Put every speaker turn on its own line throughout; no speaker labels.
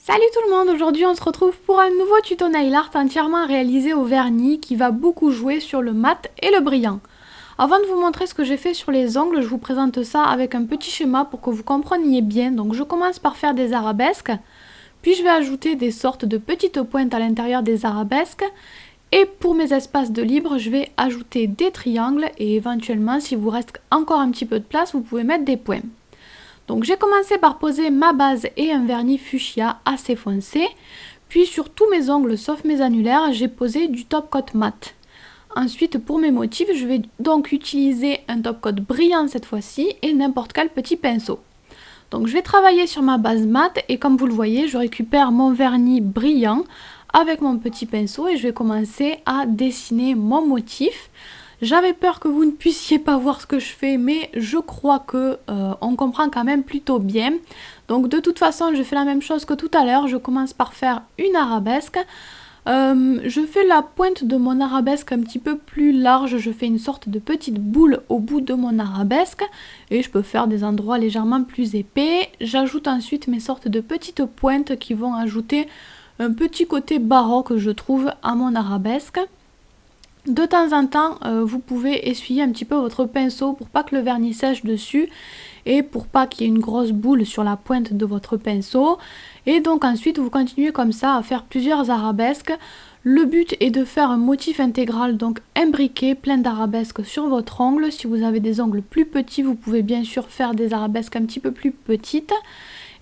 Salut tout le monde, aujourd'hui on se retrouve pour un nouveau tuto nail art entièrement réalisé au vernis qui va beaucoup jouer sur le mat et le brillant. Avant de vous montrer ce que j'ai fait sur les ongles, je vous présente ça avec un petit schéma pour que vous compreniez bien. Donc je commence par faire des arabesques, puis je vais ajouter des sortes de petites pointes à l'intérieur des arabesques. Et pour mes espaces de libre, je vais ajouter des triangles et éventuellement, si vous reste encore un petit peu de place, vous pouvez mettre des points. Donc j'ai commencé par poser ma base et un vernis fuchsia assez foncé, puis sur tous mes ongles sauf mes annulaires, j'ai posé du top coat mat. Ensuite pour mes motifs, je vais donc utiliser un top coat brillant cette fois-ci et n'importe quel petit pinceau. Donc je vais travailler sur ma base mat et comme vous le voyez, je récupère mon vernis brillant avec mon petit pinceau et je vais commencer à dessiner mon motif. J'avais peur que vous ne puissiez pas voir ce que je fais, mais je crois que on comprend quand même plutôt bien. Donc de toute façon, je fais la même chose que tout à l'heure. Je commence par faire une arabesque. Je fais la pointe de mon arabesque un petit peu plus large. Je fais une sorte de petite boule au bout de mon arabesque. Et je peux faire des endroits légèrement plus épais. J'ajoute ensuite mes sortes de petites pointes qui vont ajouter un petit côté baroque, je trouve, à mon arabesque. De temps en temps, vous pouvez essuyer un petit peu votre pinceau pour pas que le vernis sèche dessus et pour pas qu'il y ait une grosse boule sur la pointe de votre pinceau. Et donc ensuite, vous continuez comme ça à faire plusieurs arabesques. Le but est de faire un motif intégral, donc imbriqué, plein d'arabesques sur votre ongle. Si vous avez des ongles plus petits, vous pouvez bien sûr faire des arabesques un petit peu plus petites.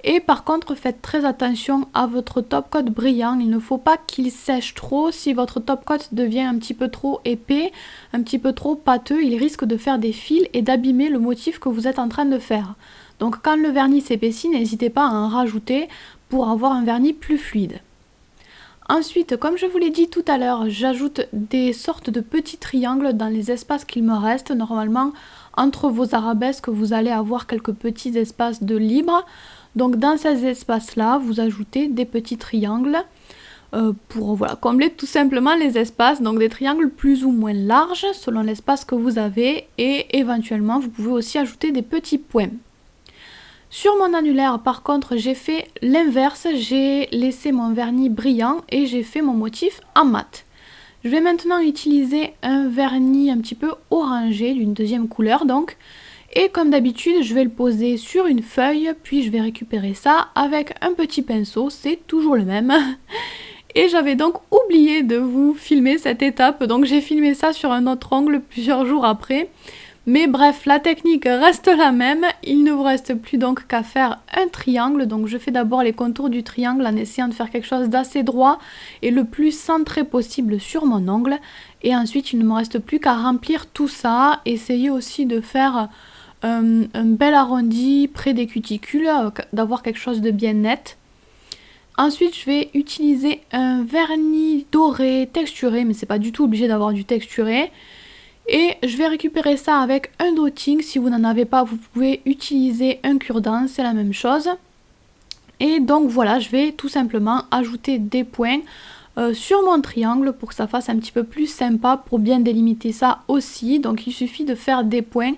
Et par contre, faites très attention à votre top coat brillant. Il ne faut pas qu'il sèche trop. Si votre top coat devient un petit peu trop épais, un petit peu trop pâteux, il risque de faire des fils et d'abîmer le motif que vous êtes en train de faire. Donc quand le vernis s'épaissit, n'hésitez pas à en rajouter pour avoir un vernis plus fluide. Ensuite, comme je vous l'ai dit tout à l'heure, j'ajoute des sortes de petits triangles dans les espaces qu'il me reste. Normalement, entre vos arabesques, vous allez avoir quelques petits espaces de libre. Donc dans ces espaces-là, vous ajoutez des petits triangles pour combler tout simplement les espaces. Donc des triangles plus ou moins larges selon l'espace que vous avez. Et éventuellement, vous pouvez aussi ajouter des petits points. Sur mon annulaire, par contre, j'ai fait l'inverse. J'ai laissé mon vernis brillant et j'ai fait mon motif en mat. Je vais maintenant utiliser un vernis un petit peu orangé, d'une deuxième couleur donc. Et comme d'habitude, je vais le poser sur une feuille, puis je vais récupérer ça avec un petit pinceau, c'est toujours le même. Et j'avais donc oublié de vous filmer cette étape, donc j'ai filmé ça sur un autre ongle plusieurs jours après. Mais bref, la technique reste la même, il ne vous reste plus donc qu'à faire un triangle. Donc je fais d'abord les contours du triangle en essayant de faire quelque chose d'assez droit et le plus centré possible sur mon ongle. Et ensuite, il ne me reste plus qu'à remplir tout ça, essayer aussi de faire un bel arrondi près des cuticules, d'avoir quelque chose de bien net. Ensuite, je vais utiliser un vernis doré texturé, mais c'est pas du tout obligé d'avoir du texturé. Et je vais récupérer ça avec un dotting. Si vous n'en avez pas, vous pouvez utiliser un cure-dent, c'est la même chose. Et donc voilà, je vais tout simplement ajouter des points sur mon triangle pour que ça fasse un petit peu plus sympa, pour bien délimiter ça aussi. Donc il suffit de faire des points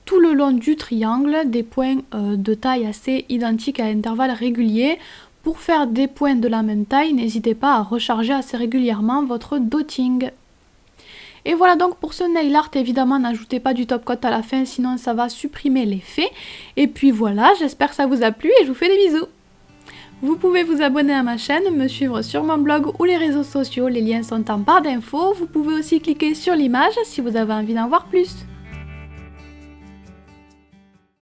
tout le long du triangle, des points de taille assez identiques à intervalles réguliers. Pour faire des points de la même taille, n'hésitez pas à recharger assez régulièrement votre dotting. Et voilà donc pour ce nail art, évidemment n'ajoutez pas du top coat à la fin, sinon ça va supprimer l'effet. Et puis voilà, j'espère que ça vous a plu et je vous fais des bisous. Vous pouvez vous abonner à ma chaîne, me suivre sur mon blog ou les réseaux sociaux, les liens sont en barre d'infos. Vous pouvez aussi cliquer sur l'image si vous avez envie d'en voir plus.